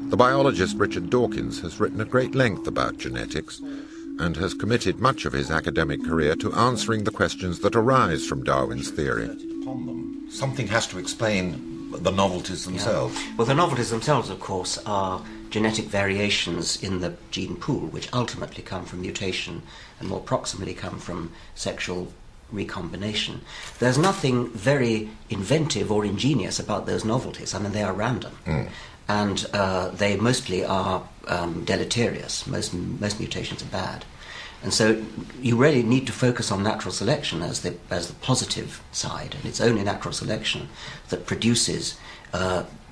The biologist Richard Dawkins has written at great length about genetics and has committed much of his academic career to answering the questions that arise from Darwin's theory. Something has to explain the novelties themselves. Yeah. Well, the novelties themselves, of course, are genetic variations in the gene pool, which ultimately come from mutation and more proximally come from sexual recombination. There's nothing very inventive or ingenious about those novelties. I mean, they are random. And they mostly are deleterious. Most mutations are bad. And so you really need to focus on natural selection as the positive side, and it's only natural selection that produces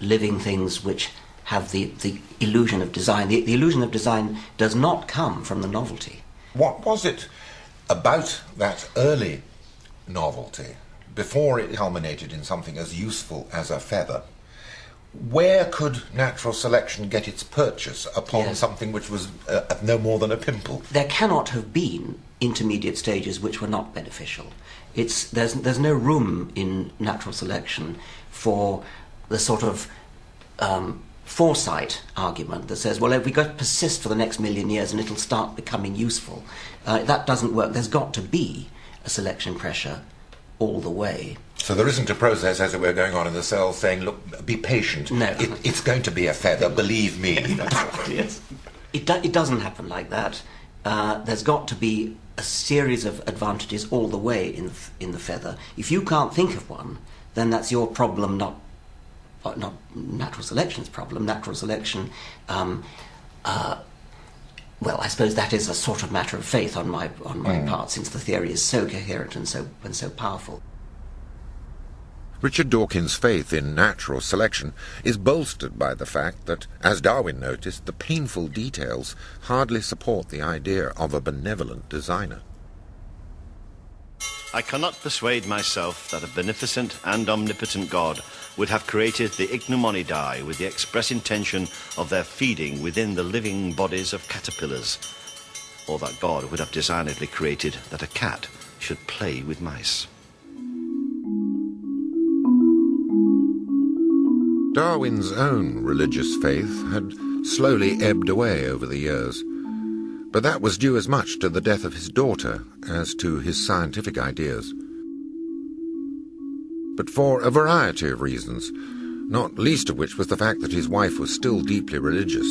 living things which have the illusion of design. The illusion of design does not come from the novelty. What was it about that early novelty, before it culminated in something as useful as a feather? Where could natural selection get its purchase upon something which was no more than a pimple? There cannot have been intermediate stages which were not beneficial. There's no room in natural selection for the sort of foresight argument that says, well, if we got to persist for the next million years and it'll start becoming useful. That doesn't work. There's got to be a selection pressure all the way. So there isn't a process, as it were, going on in the cell saying, look, be patient. No. It's going to be a feather, believe me. Yes. It doesn't happen like that. There's got to be a series of advantages all the way in the feather. If you can't think of one, then that's your problem, not natural selection's problem. Natural selection, well, I suppose that is a sort of matter of faith on my part, since the theory is so coherent and so powerful. Richard Dawkins' faith in natural selection is bolstered by the fact that, as Darwin noticed, the painful details hardly support the idea of a benevolent designer. I cannot persuade myself that a beneficent and omnipotent God would have created the Ichneumonidae with the express intention of their feeding within the living bodies of caterpillars, or that God would have designedly created that a cat should play with mice. Darwin's own religious faith had slowly ebbed away over the years, but that was due as much to the death of his daughter as to his scientific ideas. But for a variety of reasons, not least of which was the fact that his wife was still deeply religious,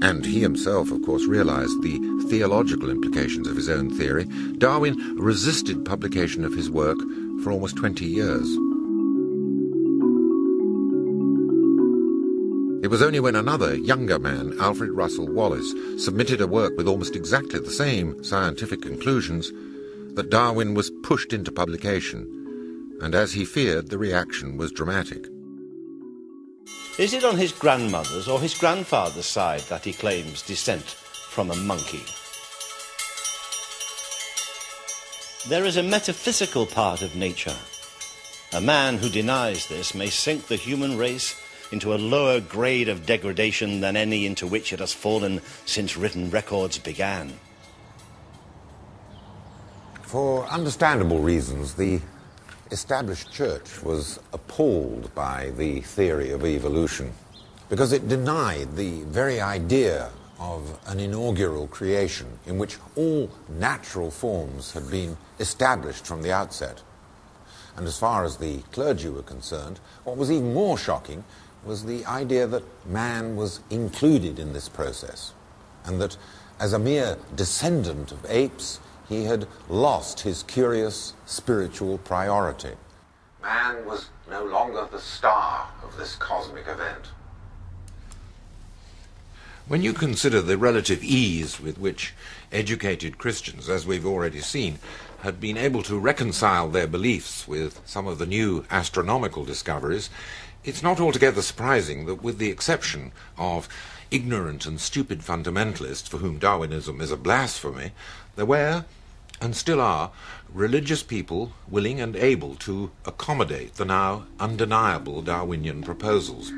and he himself, of course, realized the theological implications of his own theory, Darwin resisted publication of his work for almost 20 years. It was only when another, younger man, Alfred Russel Wallace, submitted a work with almost exactly the same scientific conclusions that Darwin was pushed into publication, and as he feared, the reaction was dramatic. Is it on his grandmother's or his grandfather's side that he claims descent from a monkey? There is a metaphysical part of nature. A man who denies this may sink the human race into a lower grade of degradation than any into which it has fallen since written records began. For understandable reasons, the established church was appalled by the theory of evolution because it denied the very idea of an inaugural creation in which all natural forms had been established from the outset. And as far as the clergy were concerned, what was even more shocking was the idea that man was included in this process, and that as a mere descendant of apes, he had lost his curious spiritual priority. Man was no longer the star of this cosmic event. When you consider the relative ease with which educated Christians, as we've already seen, had been able to reconcile their beliefs with some of the new astronomical discoveries, it's not altogether surprising that, with the exception of ignorant and stupid fundamentalists for whom Darwinism is a blasphemy, there were, and still are, religious people willing and able to accommodate the now undeniable Darwinian proposals.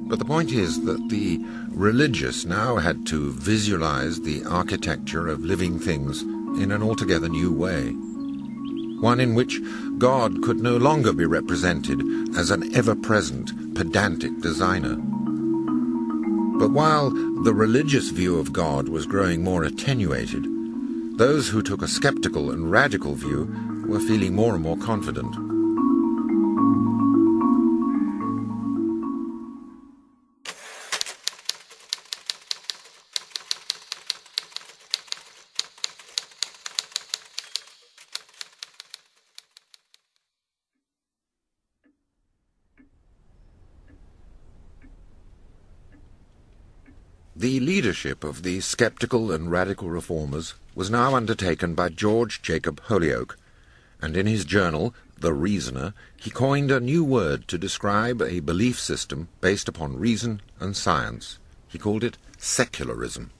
But the point is that the religious now had to visualize the architecture of living things in an altogether new way. one in which God could no longer be represented as an ever-present, pedantic designer. But while the religious view of God was growing more attenuated, those who took a skeptical and radical view were feeling more and more confident. The leadership of the sceptical and radical reformers was now undertaken by George Jacob Holyoake, and in his journal, The Reasoner, he coined a new word to describe a belief system based upon reason and science. He called it secularism.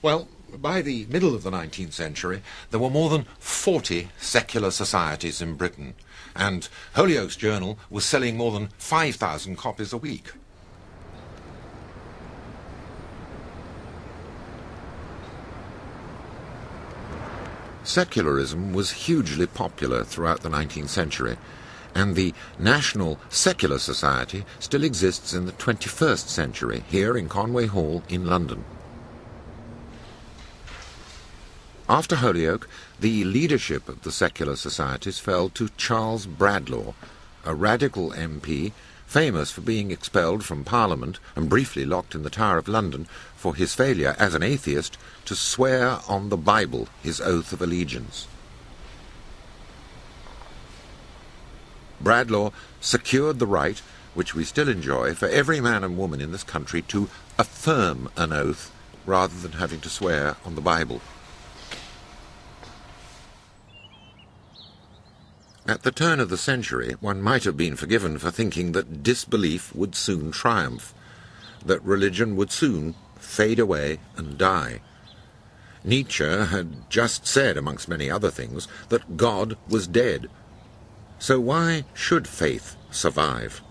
Well, by the middle of the 19th century, there were more than 40 secular societies in Britain, and Holyoake's journal was selling more than 5,000 copies a week. Secularism was hugely popular throughout the 19th century, and the National Secular Society still exists in the 21st century, here in Conway Hall in London. After Holyoake, the leadership of the secular societies fell to Charles Bradlaugh, a radical MP famous for being expelled from Parliament and briefly locked in the Tower of London for his failure as an atheist to swear on the Bible his oath of allegiance. Bradlaugh secured the right, which we still enjoy, for every man and woman in this country to affirm an oath rather than having to swear on the Bible. At the turn of the century, one might have been forgiven for thinking that disbelief would soon triumph, that religion would soon fade away and die. Nietzsche had just said, amongst many other things, that God was dead. So why should faith survive?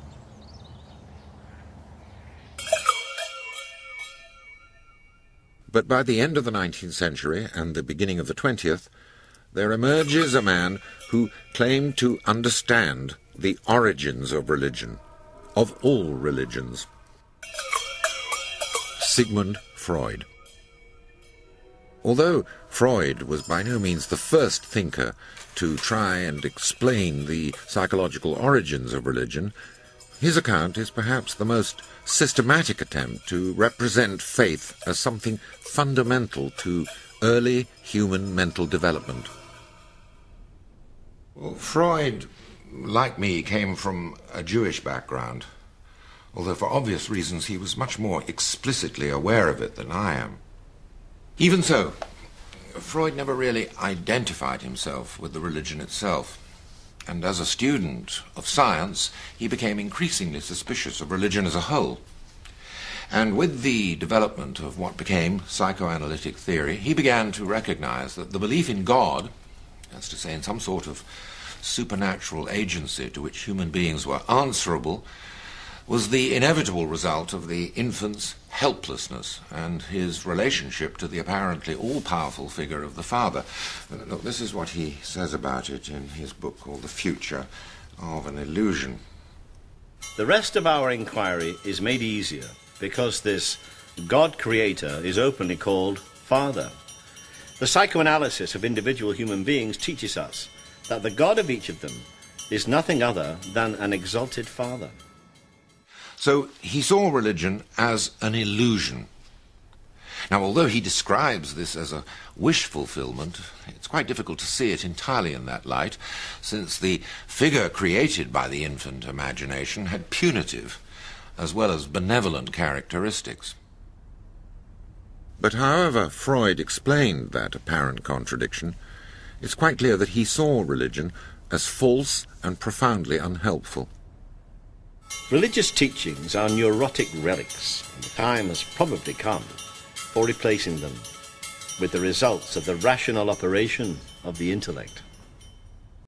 But by the end of the 19th century and the beginning of the 20th, there emerges a man who claimed to understand the origins of religion, of all religions. Sigmund Freud. Although Freud was by no means the first thinker to try and explain the psychological origins of religion, his account is perhaps the most systematic attempt to represent faith as something fundamental to early human mental development. Well, Freud, like me, came from a Jewish background, although for obvious reasons he was much more explicitly aware of it than I am. Even so, Freud never really identified himself with the religion itself, and as a student of science, he became increasingly suspicious of religion as a whole. And with the development of what became psychoanalytic theory, he began to recognize that the belief in God, that's to say in some sort of supernatural agency to which human beings were answerable, was the inevitable result of the infant's helplessness and his relationship to the apparently all-powerful figure of the father. Look, this is what he says about it in his book called The Future of an Illusion. The rest of our inquiry is made easier because this God-creator is openly called Father. The psychoanalysis of individual human beings teaches us that the God of each of them is nothing other than an exalted Father. So he saw religion as an illusion. Now, although he describes this as a wish fulfillment, it's quite difficult to see it entirely in that light, since the figure created by the infant imagination had punitive as well as benevolent characteristics. But however Freud explained that apparent contradiction, it's quite clear that he saw religion as false and profoundly unhelpful. Religious teachings are neurotic relics, and the time has probably come for replacing them with the results of the rational operation of the intellect.